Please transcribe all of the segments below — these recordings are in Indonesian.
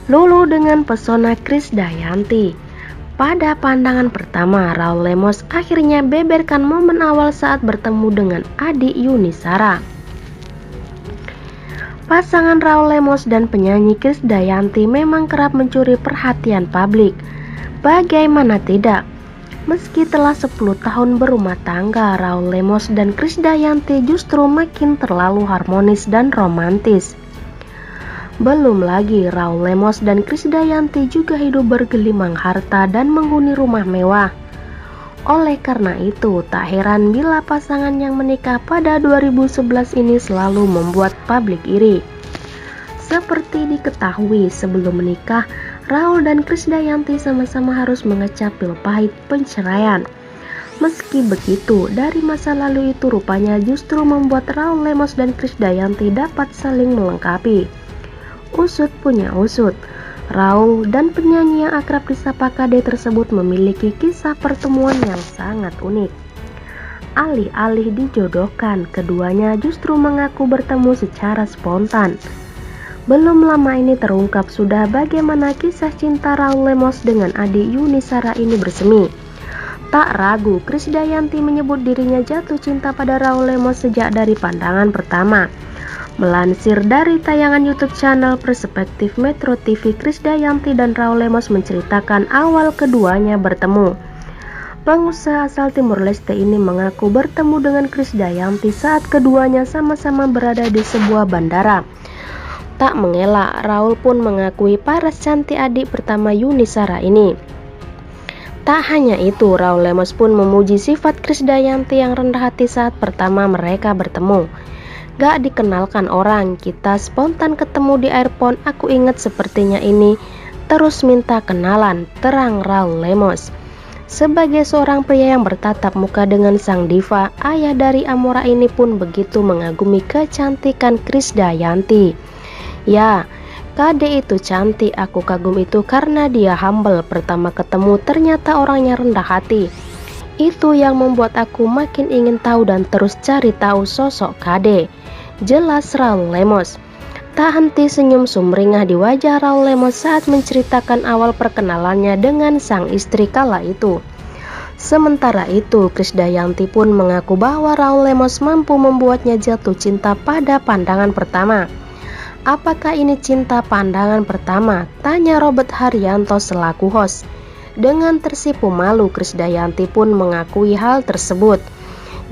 Lulu dengan pesona Krisdayanti. Pada pandangan pertama, Raul Lemos akhirnya beberkan momen awal saat bertemu dengan adik Yuni Shara. Pasangan Raul Lemos dan penyanyi Krisdayanti memang kerap mencuri perhatian publik. Bagaimana tidak? Meski telah 10 tahun berumah tangga, Raul Lemos dan Krisdayanti justru makin terlalu harmonis dan romantis. Belum lagi, Raul Lemos dan Krisdayanti juga hidup bergelimang harta dan menghuni rumah mewah. Oleh karena itu, tak heran bila pasangan yang menikah pada 2011 ini selalu membuat publik iri. Seperti diketahui, sebelum menikah, Raul dan Krisdayanti sama-sama harus mengecap pil pahit perceraian. Meski begitu, dari masa lalu itu rupanya justru membuat Raul Lemos dan Krisdayanti dapat saling melengkapi. Usut punya usut, Raul dan penyanyi yang akrab disapa KD tersebut memiliki kisah pertemuan yang sangat unik. Alih-alih dijodohkan, keduanya justru mengaku bertemu secara spontan. Belum lama ini terungkap sudah bagaimana kisah cinta Raul Lemos dengan adik Yuni Shara ini bersemi. Tak ragu, Krisdayanti menyebut dirinya jatuh cinta pada Raul Lemos sejak dari pandangan pertama. Melansir dari tayangan YouTube channel Perspektif Metro TV, Krisdayanti dan Raul Lemos menceritakan awal keduanya bertemu. Pengusaha asal Timur Leste ini mengaku bertemu dengan Krisdayanti saat keduanya sama-sama berada di sebuah bandara. Tak mengelak, Raul pun mengakui paras cantik adik pertama Yuni Shara ini. Tak hanya itu, Raul Lemos pun memuji sifat Krisdayanti yang rendah hati saat pertama mereka bertemu. Gak dikenalkan orang, kita spontan ketemu di airport, aku ingat sepertinya ini, terus minta kenalan, terang Raul Lemos. Sebagai seorang pria yang bertatap muka dengan sang diva, ayah dari Amora ini pun begitu mengagumi kecantikan Krisdayanti. Ya, KD itu cantik, aku kagum itu karena dia humble. Pertama ketemu ternyata orangnya rendah hati. Itu yang membuat aku makin ingin tahu dan terus cari tahu sosok KD. Jelas Raul Lemos. Tak henti senyum sumringah di wajah Raul Lemos saat menceritakan awal perkenalannya dengan sang istri kala itu. Sementara itu, Krisdayanti pun mengaku bahwa Raul Lemos mampu membuatnya jatuh cinta pada pandangan pertama. Apakah ini cinta pandangan pertama? Tanya Robert Haryanto selaku host. Dengan tersipu malu, Krisdayanti pun mengakui hal tersebut.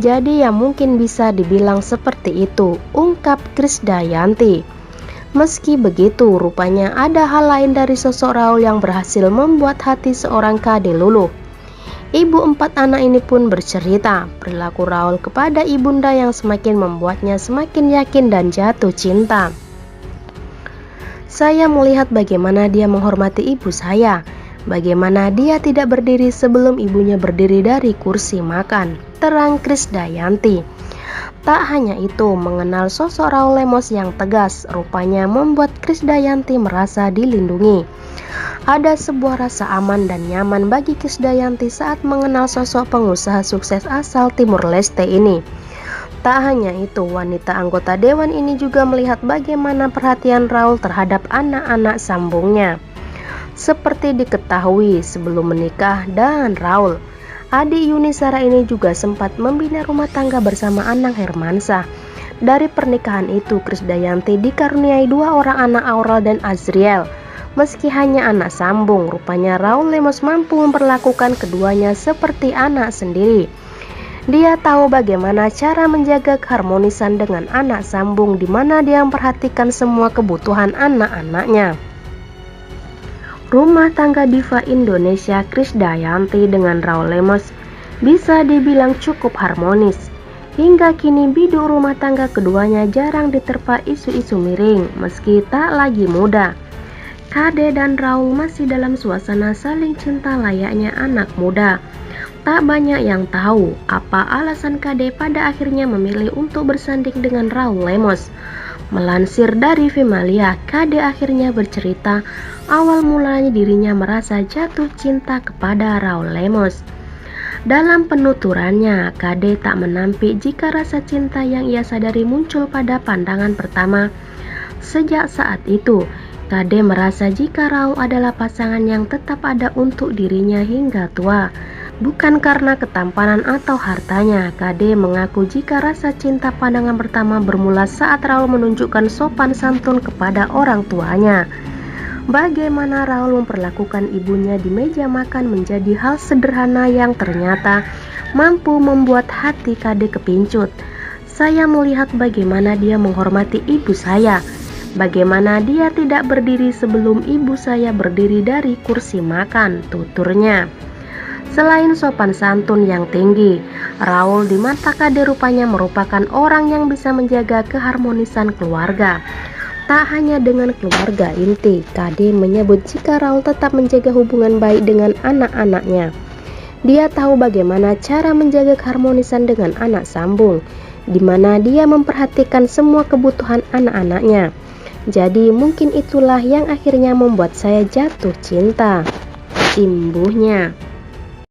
Jadi ya mungkin bisa dibilang seperti itu, ungkap Krisdayanti. Meski begitu, rupanya ada hal lain dari sosok Raul yang berhasil membuat hati seorang KD luluh. Ibu 4 anak ini pun bercerita, perilaku Raul kepada ibunda yang semakin membuatnya semakin yakin dan jatuh cinta. Saya melihat bagaimana dia menghormati ibu saya, bagaimana dia tidak berdiri sebelum ibunya berdiri dari kursi makan, terang Krisdayanti. Tak hanya itu, mengenal sosok Raul Lemos yang tegas rupanya membuat Krisdayanti merasa dilindungi. Ada sebuah rasa aman dan nyaman bagi Krisdayanti saat mengenal sosok pengusaha sukses asal Timur Leste ini. Tak hanya itu, wanita anggota dewan ini juga melihat bagaimana perhatian Raul terhadap anak-anak sambungnya. Seperti diketahui sebelum menikah dan Raul, adik Yuni Shara ini juga sempat membina rumah tangga bersama Anang Hermansyah. Dari pernikahan itu, Krisdayanti dikaruniai 2 orang anak, Aurel dan Azriel. Meski hanya anak sambung, rupanya Raul Lemos mampu memperlakukan keduanya seperti anak sendiri. Dia tahu bagaimana cara menjaga keharmonisan dengan anak sambung, di mana dia memperhatikan semua kebutuhan anak-anaknya. Rumah tangga diva Indonesia Krisdayanti dengan Raul Lemos bisa dibilang cukup harmonis. Hingga kini biduk rumah tangga keduanya jarang diterpa isu-isu miring, meski tak lagi muda. KD dan Raul masih dalam suasana saling cinta layaknya anak muda. Tak banyak yang tahu apa alasan KD pada akhirnya memilih untuk bersanding dengan Raul Lemos. Melansir dari Vimalia, KD akhirnya bercerita awal mulanya dirinya merasa jatuh cinta kepada Raul Lemos. Dalam penuturannya, KD tak menampik jika rasa cinta yang ia sadari muncul pada pandangan pertama. Sejak saat itu, Kade merasa jika Raul adalah pasangan yang tetap ada untuk dirinya hingga tua. Bukan karena ketampanan atau hartanya, Kade mengaku jika rasa cinta pandangan pertama bermula saat Raul menunjukkan sopan santun kepada orang tuanya. Bagaimana Raul memperlakukan ibunya di meja makan menjadi hal sederhana yang ternyata mampu membuat hati Kade kepincut. Saya melihat bagaimana dia menghormati ibu saya. Bagaimana dia tidak berdiri sebelum ibu saya berdiri dari kursi makan, tuturnya. Selain sopan santun yang tinggi, Raul di mata Kade rupanya merupakan orang yang bisa menjaga keharmonisan keluarga. Tak hanya dengan keluarga inti, Kade menyebut jika Raul tetap menjaga hubungan baik dengan anak-anaknya. Dia tahu bagaimana cara menjaga keharmonisan dengan anak sambung, di mana dia memperhatikan semua kebutuhan anak-anaknya. Jadi mungkin itulah yang akhirnya membuat saya jatuh cinta, imbuhnya.